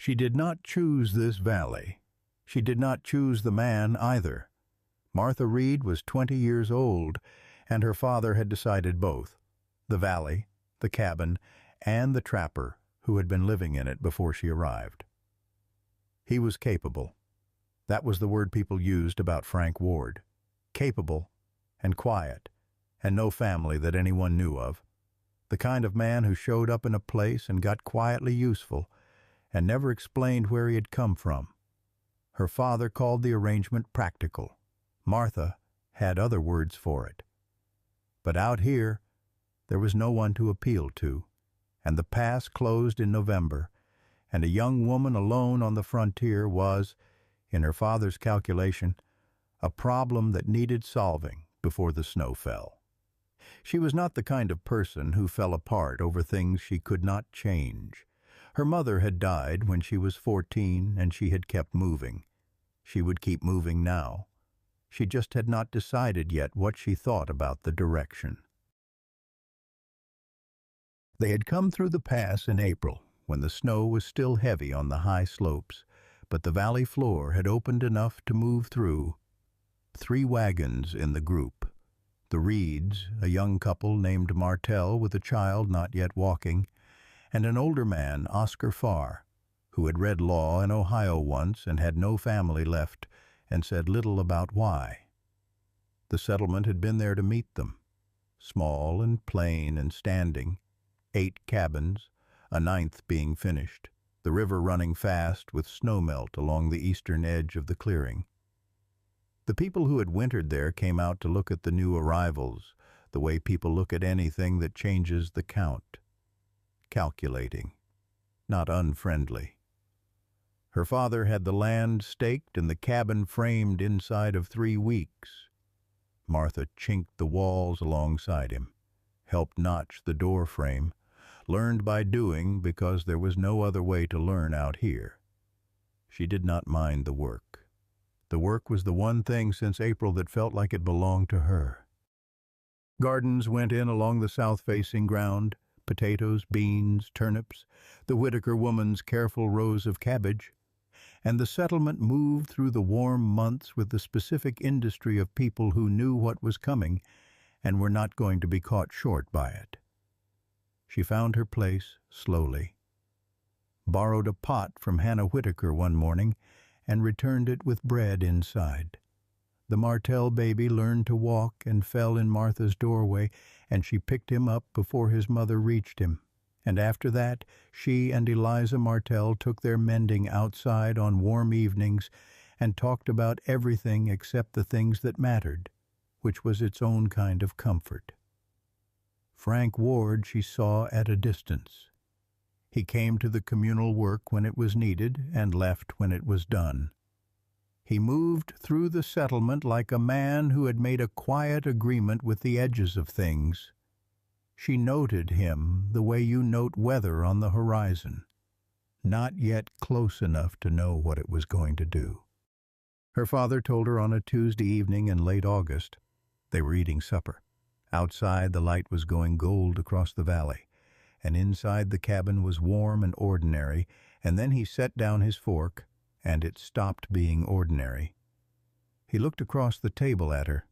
She did not choose this valley. She did not choose the man either. Martha Reed was 20 years old, and her father had decided both: the valley, the cabin, and the trapper who had been living in it before she arrived. He was capable. That was the word people used about Frank Ward. Capable and quiet, and no family that anyone knew of. The kind of man who showed up in a place and got quietly useful, and never explained where he had come from. Her father called the arrangement practical. Martha had other words for it. But out here, there was no one to appeal to, and the pass closed in November, and a young woman alone on the frontier was, in her father's calculation, a problem that needed solving before the snow fell. She was not the kind of person who fell apart over things she could not change. Her mother had died when she was 14, and she had kept moving. She would keep moving now. She just had not decided yet what she thought about the direction. They had come through the pass in April, when the snow was still heavy on the high slopes, but the valley floor had opened enough to move through. 3 wagons in the group. The Reeds, a young couple named Martell with a child not yet walking, and an older man, Oscar Farr, who had read law in Ohio once and had no family left and said little about why. The settlement had been there to meet them, small and plain and standing, 8 cabins, a 9th being finished, the river running fast with snowmelt along the eastern edge of the clearing. The people who had wintered there came out to look at the new arrivals, the way people look at anything that changes the count. Calculating, not unfriendly. Her father had the land staked and the cabin framed inside of 3 weeks. Martha chinked the walls alongside him, helped notch the door frame, learned by doing because there was no other way to learn out here. She did not mind the work. The work was the one thing since April that felt like it belonged to her. Gardens went in along the south-facing ground, potatoes, beans, turnips, the Whitaker woman's careful rows of cabbage, and the settlement moved through the warm months with the specific industry of people who knew what was coming and were not going to be caught short by it. She found her place slowly, borrowed a pot from Hannah Whitaker one morning, and returned it with bread inside. The Martell baby learned to walk and fell in Martha's doorway, and she picked him up before his mother reached him. And after that, she and Eliza Martell took their mending outside on warm evenings and talked about everything except the things that mattered, which was its own kind of comfort. Frank Ward she saw at a distance. He came to the communal work when it was needed and left when it was done. He moved through the settlement like a man who had made a quiet agreement with the edges of things. She noted him the way you note weather on the horizon, not yet close enough to know what it was going to do. Her father told her on a Tuesday evening in late August. They were eating supper. Outside, the light was going gold across the valley, and inside the cabin was warm and ordinary, and then he set down his fork, and it stopped being ordinary. He looked across the table at her.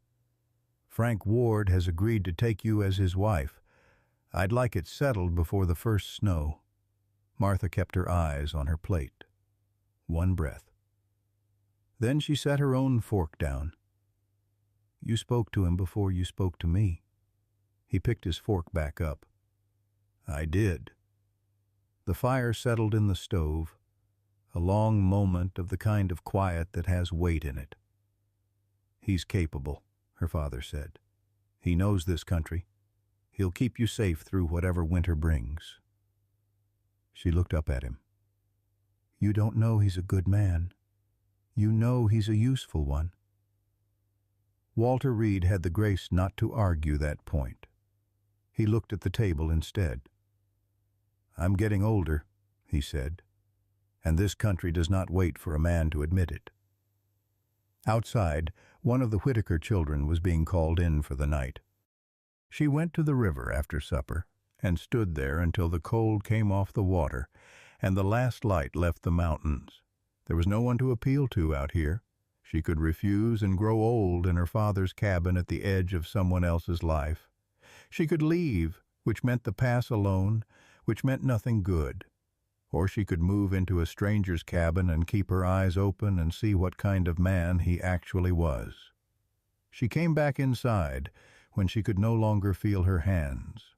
"Frank Ward has agreed to take you as his wife. I'd like it settled before the first snow." Martha kept her eyes on her plate. One breath. Then she set her own fork down. "You spoke to him before you spoke to me." He picked his fork back up. "I did." The fire settled in the stove, a long moment of the kind of quiet that has weight in it. "He's capable," her father said. "He knows this country. He'll keep you safe through whatever winter brings." She looked up at him. "You don't know he's a good man. You know he's a useful one." Walter Reed had the grace not to argue that point. He looked at the table instead. "I'm getting older," he said, "and this country does not wait for a man to admit it." Outside, one of the Whitaker children was being called in for the night. She went to the river after supper and stood there until the cold came off the water, and the last light left the mountains. There was no one to appeal to out here. She could refuse and grow old in her father's cabin at the edge of someone else's life. She could leave, which meant the pass alone, which meant nothing good. Or she could move into a stranger's cabin and keep her eyes open and see what kind of man he actually was. She came back inside when she could no longer feel her hands.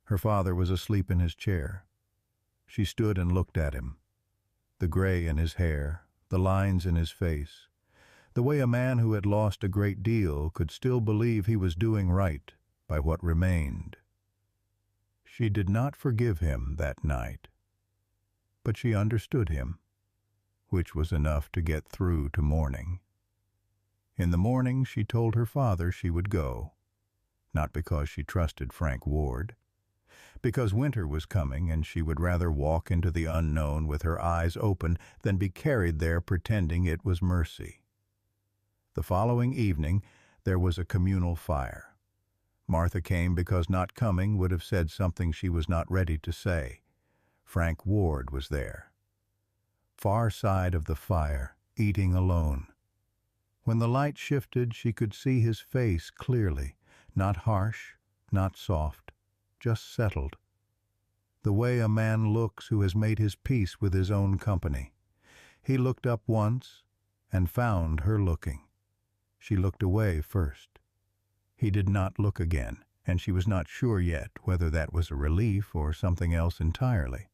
Her father was asleep in his chair. She stood and looked at him. The gray in his hair, the lines in his face, the way a man who had lost a great deal could still believe he was doing right by what remained. She did not forgive him that night, but she understood him, which was enough to get through to morning. In the morning she told her father she would go, not because she trusted Frank Ward, because winter was coming and she would rather walk into the unknown with her eyes open than be carried there pretending it was mercy. The following evening there was a communal fire. Martha came because not coming would have said something she was not ready to say. Frank Ward was there. Far side of the fire, eating alone. When the light shifted, she could see his face clearly, not harsh, not soft, just settled. The way a man looks who has made his peace with his own company. He looked up once and found her looking. She looked away first. He did not look again, and she was not sure yet whether that was a relief or something else entirely.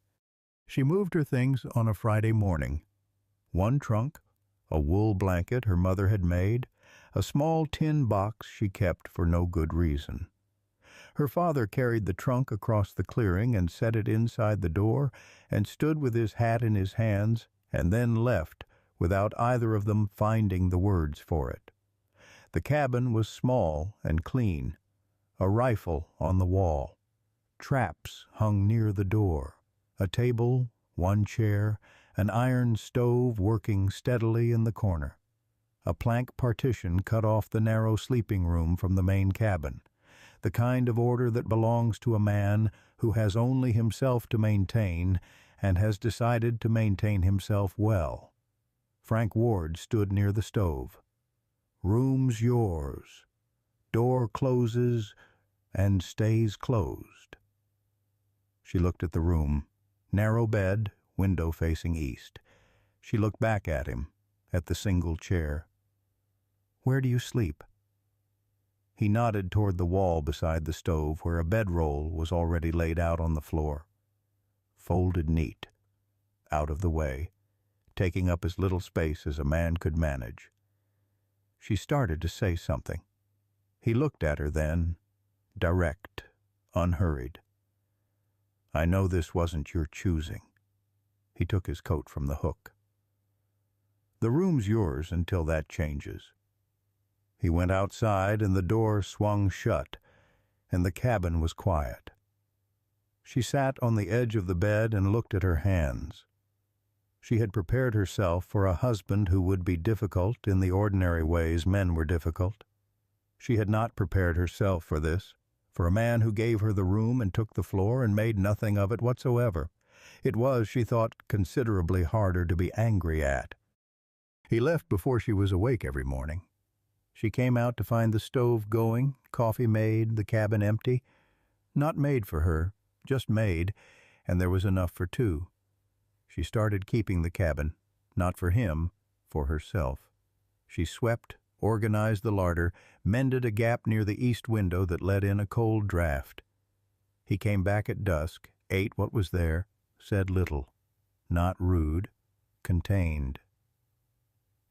She moved her things on a Friday morning. One trunk, a wool blanket her mother had made, a small tin box she kept for no good reason. Her father carried the trunk across the clearing and set it inside the door and stood with his hat in his hands and then left without either of them finding the words for it. The cabin was small and clean. A rifle on the wall. Traps hung near the door. A table, one chair, an iron stove working steadily in the corner. A plank partition cut off the narrow sleeping room from the main cabin, the kind of order that belongs to a man who has only himself to maintain and has decided to maintain himself well. Frank Ward stood near the stove. Room's yours. Door closes and stays closed. She looked at the room. Narrow bed, window facing east. She looked back at him, at the single chair. "Where do you sleep?" He nodded toward the wall beside the stove where a bedroll was already laid out on the floor. Folded neat, out of the way, taking up as little space as a man could manage. She started to say something. He looked at her then, direct, unhurried. "I know this wasn't your choosing." He took his coat from the hook. "The room's yours until that changes." He went outside and the door swung shut, and the cabin was quiet. She sat on the edge of the bed and looked at her hands. She had prepared herself for a husband who would be difficult in the ordinary ways men were difficult. She had not prepared herself for this, for a man who gave her the room and took the floor and made nothing of it whatsoever. It was, she thought, considerably harder to be angry at. He left before she was awake every morning. She came out to find the stove going, coffee made, the cabin empty. Not made for her, just made, and there was enough for two. She started keeping the cabin, not for him, for herself. She swept, organized the larder, mended a gap near the east window that let in a cold draft. He came back at dusk, ate what was there, said little. Not rude, contained.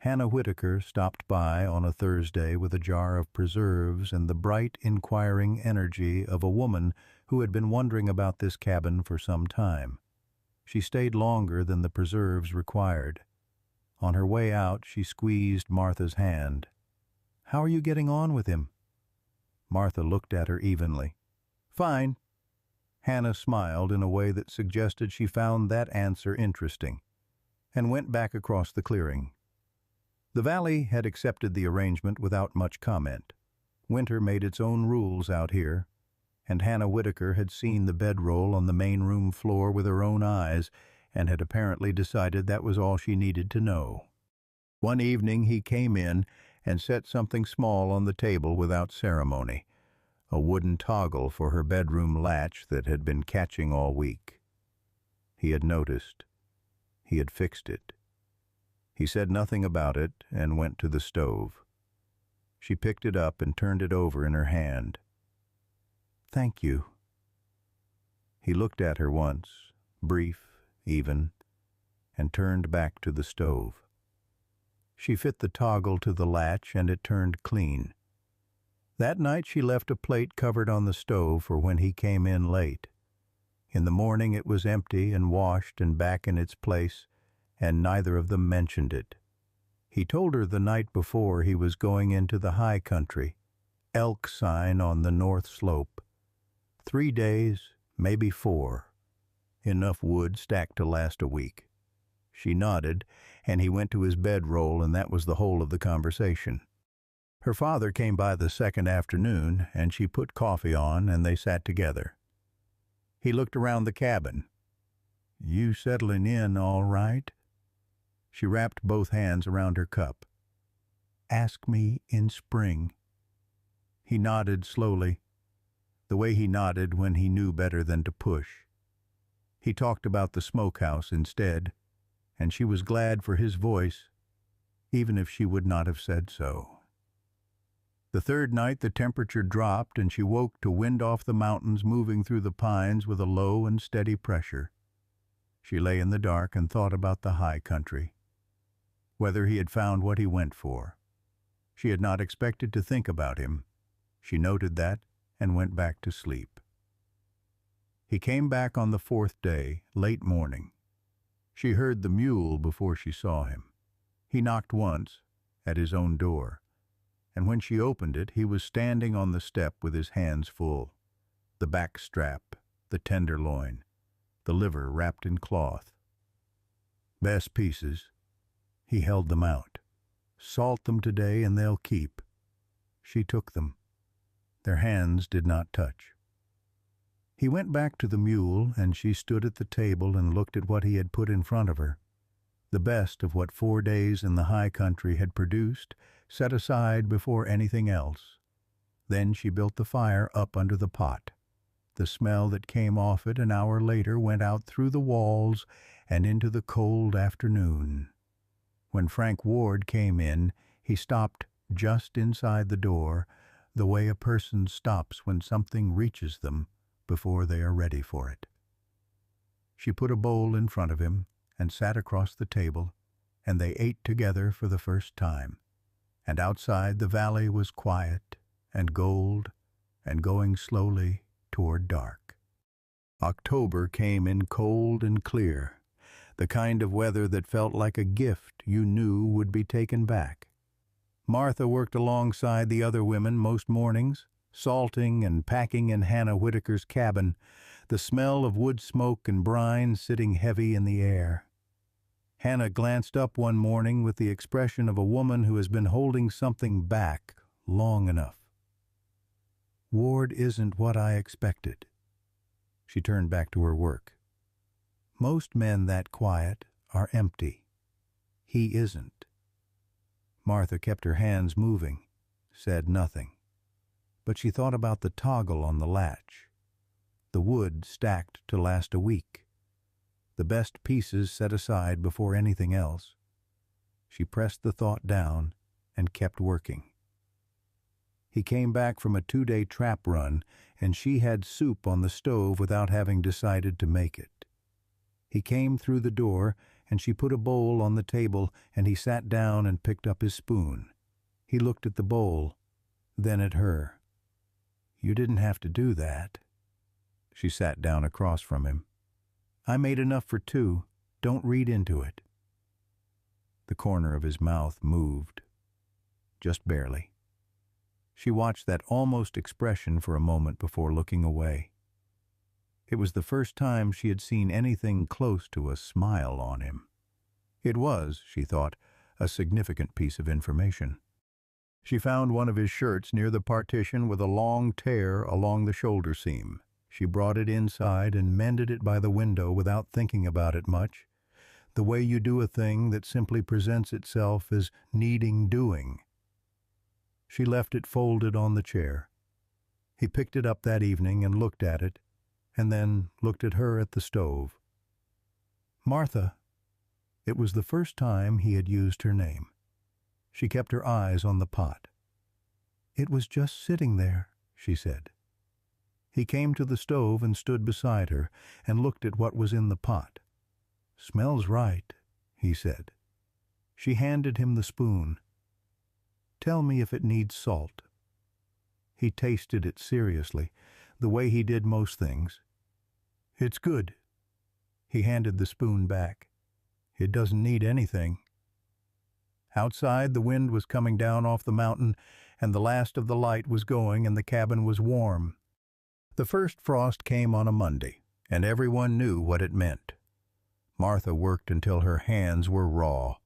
Hannah Whitaker stopped by on a Thursday with a jar of preserves and the bright, inquiring energy of a woman who had been wondering about this cabin for some time. She stayed longer than the preserves required. On her way out, she squeezed Martha's hand. "How are you getting on with him?" Martha looked at her evenly. "Fine." Hannah smiled in a way that suggested she found that answer interesting, and went back across the clearing. The valley had accepted the arrangement without much comment. Winter made its own rules out here, and Hannah Whitaker had seen the bedroll on the main room floor with her own eyes and had apparently decided that was all she needed to know. One evening he came in and set something small on the table without ceremony, a wooden toggle for her bedroom latch that had been catching all week. He had noticed. He had fixed it. He said nothing about it and went to the stove. She picked it up and turned it over in her hand. "Thank you." He looked at her once, brief, even, and turned back to the stove. She fit the toggle to the latch and it turned clean. That night she left a plate covered on the stove for when he came in late. In the morning it was empty and washed and back in its place, and neither of them mentioned it. He told her the night before he was going into the high country, elk sign on the north slope. 3 days, maybe 4. Enough wood stacked to last a week. She nodded, and he went to his bedroll, and that was the whole of the conversation. Her father came by the second afternoon, and she put coffee on, and they sat together. He looked around the cabin. "You settling in all right?" She wrapped both hands around her cup. "Ask me in spring." He nodded slowly, the way he nodded when he knew better than to push. He talked about the smokehouse instead, and she was glad for his voice, even if she would not have said so. The third night the temperature dropped and she woke to wind off the mountains moving through the pines with a low and steady pressure. She lay in the dark and thought about the high country, whether he had found what he went for. She had not expected to think about him. She noted that and went back to sleep. He came back on the 4th day, late morning. She heard the mule before she saw him. He knocked once, at his own door, and when she opened it, he was standing on the step with his hands full, the back strap, the tenderloin, the liver wrapped in cloth. "Best pieces." He held them out. "Salt them today and they'll keep." She took them. Their hands did not touch. He went back to the mule, and she stood at the table and looked at what he had put in front of her. The best of what 4 days in the high country had produced, set aside before anything else. Then she built the fire up under the pot. The smell that came off it an hour later went out through the walls and into the cold afternoon. When Frank Ward came in, he stopped just inside the door, the way a person stops when something reaches them before they are ready for it. She put a bowl in front of him and sat across the table, and they ate together for the first time. And outside the valley was quiet and gold and going slowly toward dark. October came in cold and clear, the kind of weather that felt like a gift you knew would be taken back. Martha worked alongside the other women most mornings, salting and packing in Hannah Whitaker's cabin, the smell of wood smoke and brine sitting heavy in the air. Hannah glanced up one morning with the expression of a woman who has been holding something back long enough. "Ward isn't what I expected." She turned back to her work. "Most men that quiet are empty. He isn't." Martha kept her hands moving, said nothing. But she thought about the toggle on the latch, the wood stacked to last a week, the best pieces set aside before anything else. She pressed the thought down and kept working. He came back from a 2-day trap run, and she had soup on the stove without having decided to make it. He came through the door, and she put a bowl on the table, and he sat down and picked up his spoon. He looked at the bowl, then at her. "You didn't have to do that." She sat down across from him. "I made enough for 2. Don't read into it." The corner of his mouth moved, just barely. She watched that almost expression for a moment before looking away. It was the first time she had seen anything close to a smile on him. It was, she thought, a significant piece of information. She found one of his shirts near the partition with a long tear along the shoulder seam. She brought it inside and mended it by the window without thinking about it much, the way you do a thing that simply presents itself as needing doing. She left it folded on the chair. He picked it up that evening and looked at it, and then looked at her at the stove. Martha. It was the first time he had used her name. She kept her eyes on the pot. It was just sitting there, she said. He came to the stove and stood beside her and looked at what was in the pot. Smells right, he said. She handed him the spoon. Tell me if it needs salt. He tasted it seriously, the way he did most things. It's good. He handed the spoon back. It doesn't need anything. Outside, the wind was coming down off the mountain, and the last of the light was going, and the cabin was warm. The first frost came on a Monday, and everyone knew what it meant. Martha worked until her hands were raw.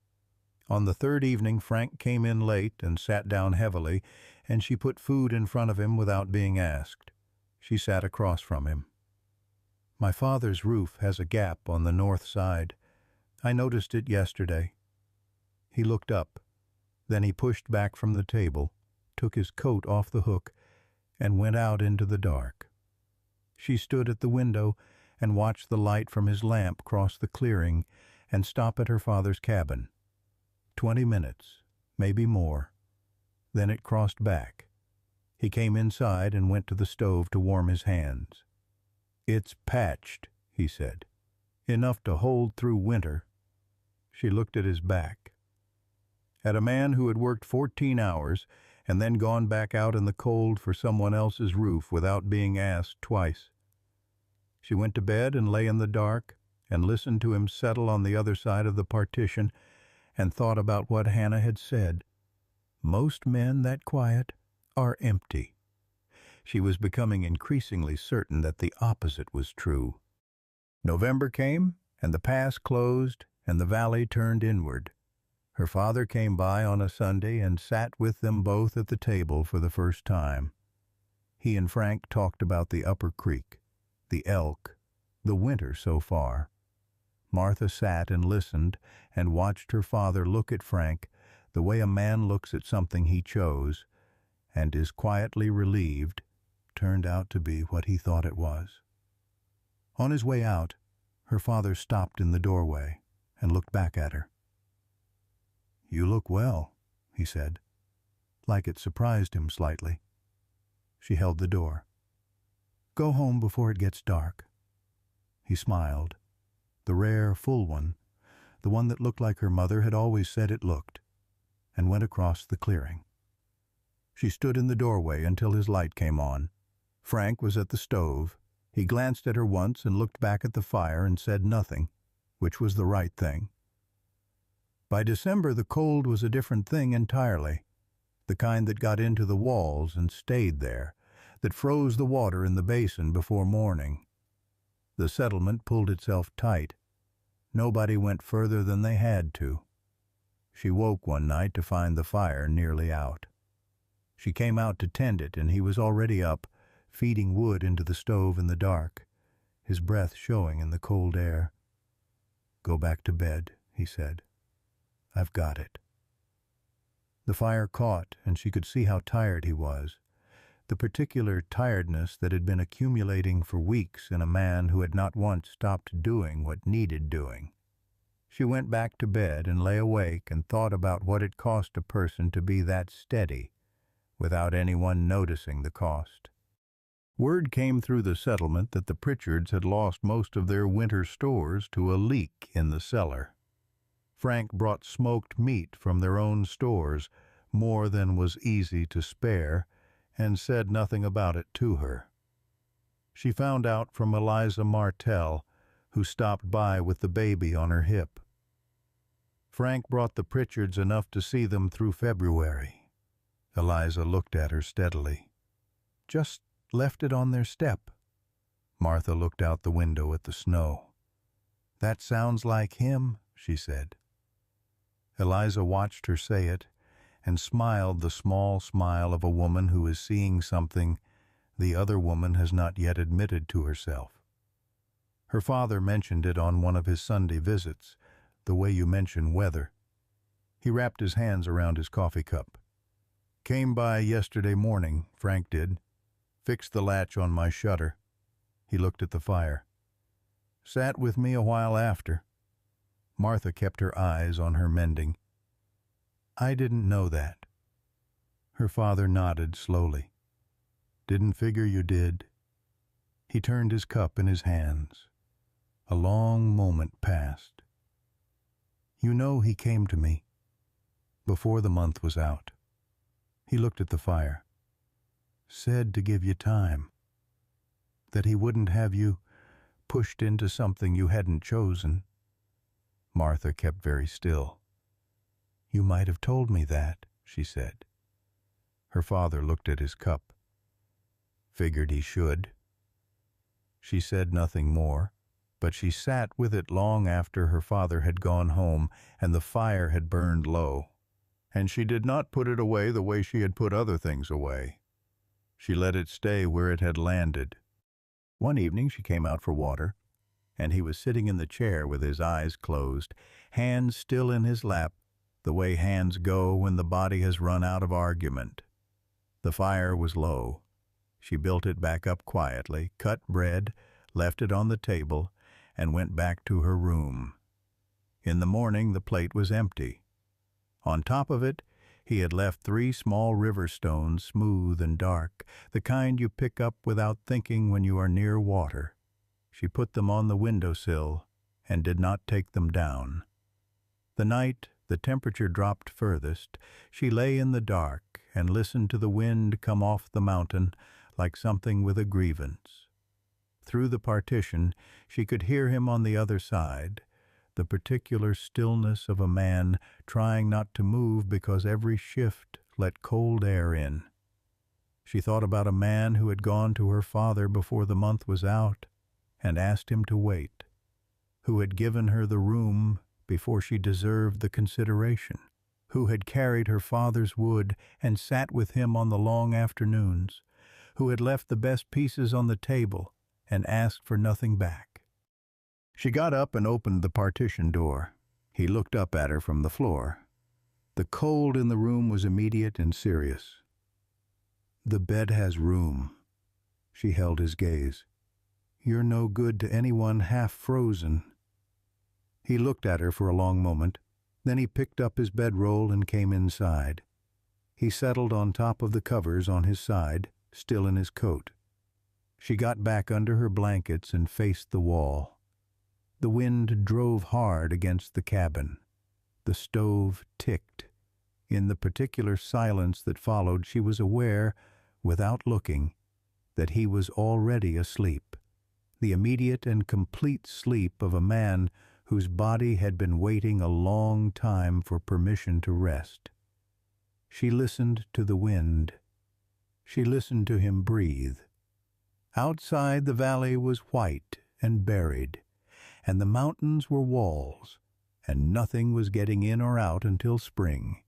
On the third evening, Frank came in late and sat down heavily, and she put food in front of him without being asked. She sat across from him. My father's roof has a gap on the north side. I noticed it yesterday. He looked up. Then he pushed back from the table, took his coat off the hook, and went out into the dark. She stood at the window and watched the light from his lamp cross the clearing and stop at her father's cabin. 20 minutes, maybe more. Then it crossed back. He came inside and went to the stove to warm his hands. It's patched, he said. Enough to hold through winter. She looked at his back. At a man who had worked 14 hours and then gone back out in the cold for someone else's roof without being asked twice. She went to bed and lay in the dark and listened to him settle on the other side of the partition and thought about what Hannah had said. Most men that quiet are empty. She was becoming increasingly certain that the opposite was true. November came, and the pass closed, and the valley turned inward. Her father came by on a Sunday and sat with them both at the table for the first time. He and Frank talked about the upper creek, the elk, the winter so far. Martha sat and listened and watched her father look at Frank the way a man looks at something he chose, and is quietly relieved, turned out to be what he thought it was. On his way out, her father stopped in the doorway and looked back at her. You look well, he said, like it surprised him slightly. She held the door. Go home before it gets dark. He smiled, the rare, full one, the one that looked like her mother had always said it looked, and went across the clearing. She stood in the doorway until his light came on. Frank was at the stove. He glanced at her once and looked back at the fire and said nothing, which was the right thing. By December, the cold was a different thing entirely, the kind that got into the walls and stayed there, that froze the water in the basin before morning. The settlement pulled itself tight. Nobody went further than they had to. She woke one night to find the fire nearly out. She came out to tend it, and he was already up, feeding wood into the stove in the dark, his breath showing in the cold air. Go back to bed, he said. I've got it. The fire caught, and she could see how tired he was, the particular tiredness that had been accumulating for weeks in a man who had not once stopped doing what needed doing. She went back to bed and lay awake and thought about what it cost a person to be that steady, without anyone noticing the cost. Word came through the settlement that the Pritchards had lost most of their winter stores to a leak in the cellar. Frank brought smoked meat from their own stores, more than was easy to spare, and said nothing about it to her. She found out from Eliza Martell, who stopped by with the baby on her hip. Frank brought the Pritchards enough to see them through February. Eliza looked at her steadily. Just left it on their step. Martha looked out the window at the snow. That sounds like him, she said. Eliza watched her say it, and smiled the small smile of a woman who is seeing something The other woman has not yet admitted to herself. Her father mentioned it on one of his Sunday visits, the way you mention weather. He wrapped his hands around his coffee cup. Came by yesterday morning, Frank did. Fixed the latch on my shutter. He looked at the fire. Sat with me a while after. Martha kept her eyes on her mending. I didn't know that. Her father nodded slowly. Didn't figure you did. He turned his cup in his hands. A long moment passed. You know he came to me before the month was out. He looked at the fire. Said to give you time. That he wouldn't have you pushed into something you hadn't chosen. Martha kept very still. You might have told me that, she said. Her father looked at his cup. Figured he should. She said nothing more, but she sat with it long after her father had gone home and the fire had burned low. And she did not put it away the way she had put other things away. She let it stay where it had landed. One evening she came out for water, and he was sitting in the chair with his eyes closed, hands still in his lap, the way hands go when the body has run out of argument. The fire was low. She built it back up quietly, cut bread, left it on the table, and went back to her room. In the morning the plate was empty. On top of it, he had left 3 small river stones, smooth and dark, the kind you pick up without thinking when you are near water. She put them on the windowsill and did not take them down. The night the temperature dropped furthest, she lay in the dark and listened to the wind come off the mountain like something with a grievance. Through the partition, she could hear him on the other side, the particular stillness of a man trying not to move because every shift let cold air in. She thought about a man who had gone to her father before the month was out and asked him to wait, who had given her the room before she deserved the consideration, who had carried her father's wood and sat with him on the long afternoons, who had left the best pieces on the table and asked for nothing back. She got up and opened the partition door. He looked up at her from the floor. The cold in the room was immediate and serious. The bed has room. She held his gaze. You're no good to anyone half frozen. He looked at her for a long moment. Then he picked up his bedroll and came inside. He settled on top of the covers on his side, still in his coat. She got back under her blankets and faced the wall. The wind drove hard against the cabin. The stove ticked. In the particular silence that followed, she was aware, without looking, that he was already asleep, the immediate and complete sleep of a man whose body had been waiting a long time for permission to rest. She listened to the wind. She listened to him breathe. Outside, the valley was white and buried, and the mountains were walls, and nothing was getting in or out until spring.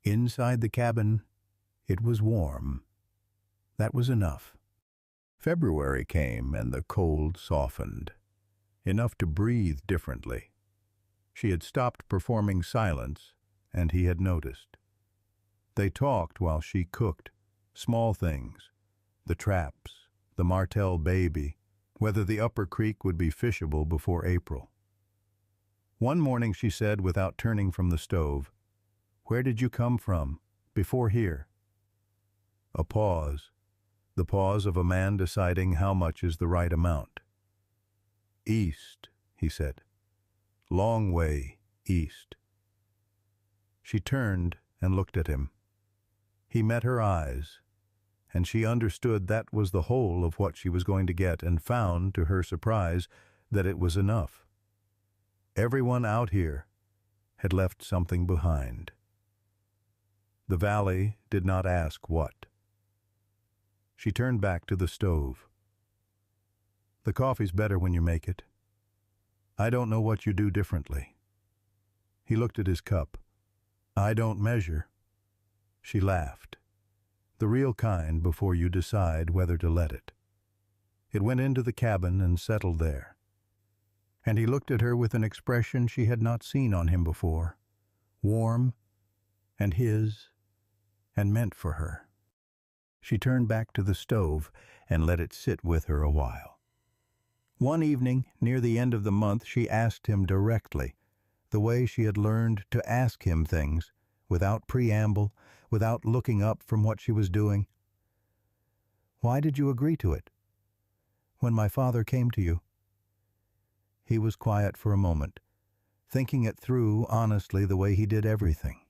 Inside the cabin, it was warm. That was enough. February came, and the cold softened, enough to breathe differently. She had stopped performing silence, and he had noticed. They talked while she cooked, small things, the traps, the Martell baby, whether the upper creek would be fishable before April. One morning she said, without turning from the stove, "Where did you come from, before here?" A pause, the pause of a man deciding how much is the right amount. "East," he said. "Long way east." She turned and looked at him. He met her eyes, and she understood that was the whole of what she was going to get, and found, to her surprise, that it was enough. Everyone out here had left something behind. The valley did not ask what. She turned back to the stove. "The coffee's better when you make it. I don't know what you do differently." He looked at his cup. "I don't measure." She laughed. The real kind before you decide whether to let it. It went into the cabin and settled there. And he looked at her with an expression she had not seen on him before, warm and his, and meant for her. She turned back to the stove and let it sit with her a while. One evening, near the end of the month, she asked him directly, the way she had learned to ask him things, without preamble, without looking up from what she was doing. "Why did you agree to it? When my father came to you?" He was quiet for a moment, thinking it through honestly the way he did everything.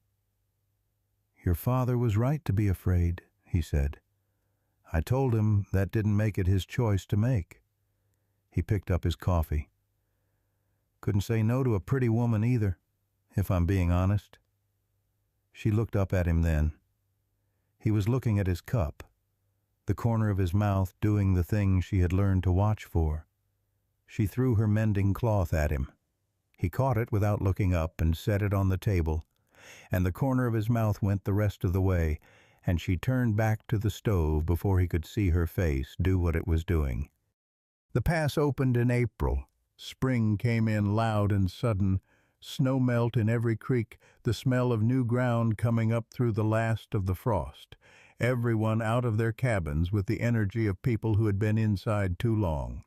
"Your father was right to be afraid," he said. "I told him that didn't make it his choice to make." He picked up his coffee. "Couldn't say no to a pretty woman either, if I'm being honest." She looked up at him then. He was looking at his cup, the corner of his mouth doing the thing she had learned to watch for. She threw her mending cloth at him. He caught it without looking up and set it on the table, and the corner of his mouth went the rest of the way, and she turned back to the stove before he could see her face do what it was doing. The pass opened in April. Spring came in loud and sudden, snow melt in every creek, the smell of new ground coming up through the last of the frost, everyone out of their cabins with the energy of people who had been inside too long.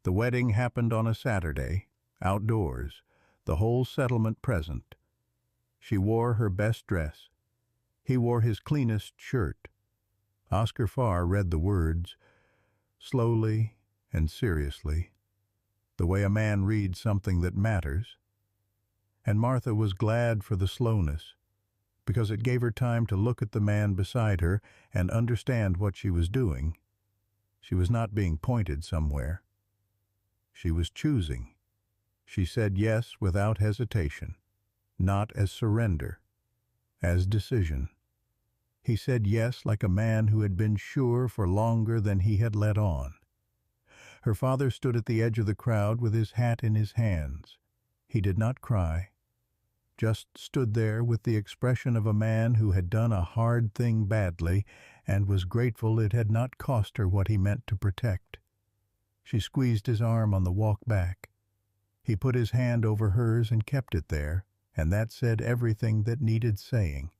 The wedding happened on a Saturday, outdoors, the whole settlement present. She wore her best dress. He wore his cleanest shirt. Oscar Farr read the words, slowly and seriously, the way a man reads something that matters. And Martha was glad for the slowness, because it gave her time to look at the man beside her and understand what she was doing. She was not being pointed somewhere. She was choosing. She said yes without hesitation, not as surrender, as decision. He said yes like a man who had been sure for longer than he had let on. Her father stood at the edge of the crowd with his hat in his hands. He did not cry, just stood there with the expression of a man who had done a hard thing badly and was grateful it had not cost her what he meant to protect. She squeezed his arm on the walk back. He put his hand over hers and kept it there, and that said everything that needed saying.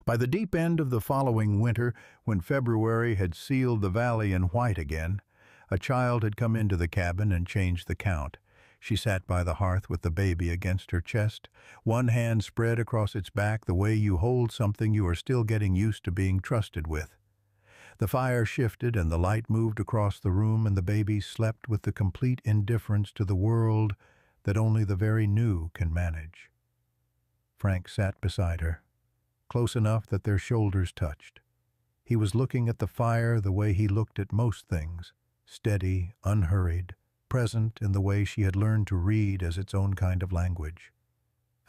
By the deep end of the following winter, when February had sealed the valley in white again, a child had come into the cabin and changed the count. She sat by the hearth with the baby against her chest, one hand spread across its back the way you hold something you are still getting used to being trusted with. The fire shifted and the light moved across the room, and the baby slept with the complete indifference to the world that only the very new can manage. Frank sat beside her, close enough that their shoulders touched. He was looking at the fire the way he looked at most things, steady, unhurried, present in the way she had learned to read as its own kind of language.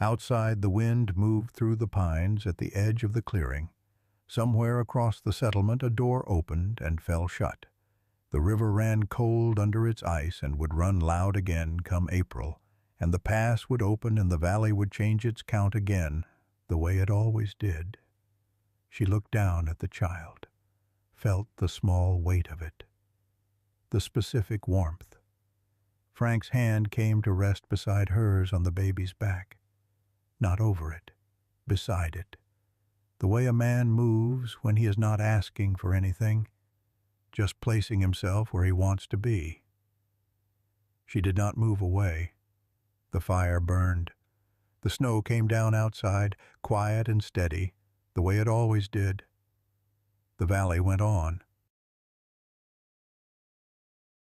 Outside, the wind moved through the pines at the edge of the clearing. Somewhere across the settlement a door opened and fell shut. The river ran cold under its ice and would run loud again come April, and the pass would open and the valley would change its count again, the way it always did. She looked down at the child, felt the small weight of it, the specific warmth. Frank's hand came to rest beside hers on the baby's back, not over it, beside it. The way a man moves when he is not asking for anything, just placing himself where he wants to be. She did not move away. The fire burned. The snow came down outside, quiet and steady, the way it always did. The valley went on.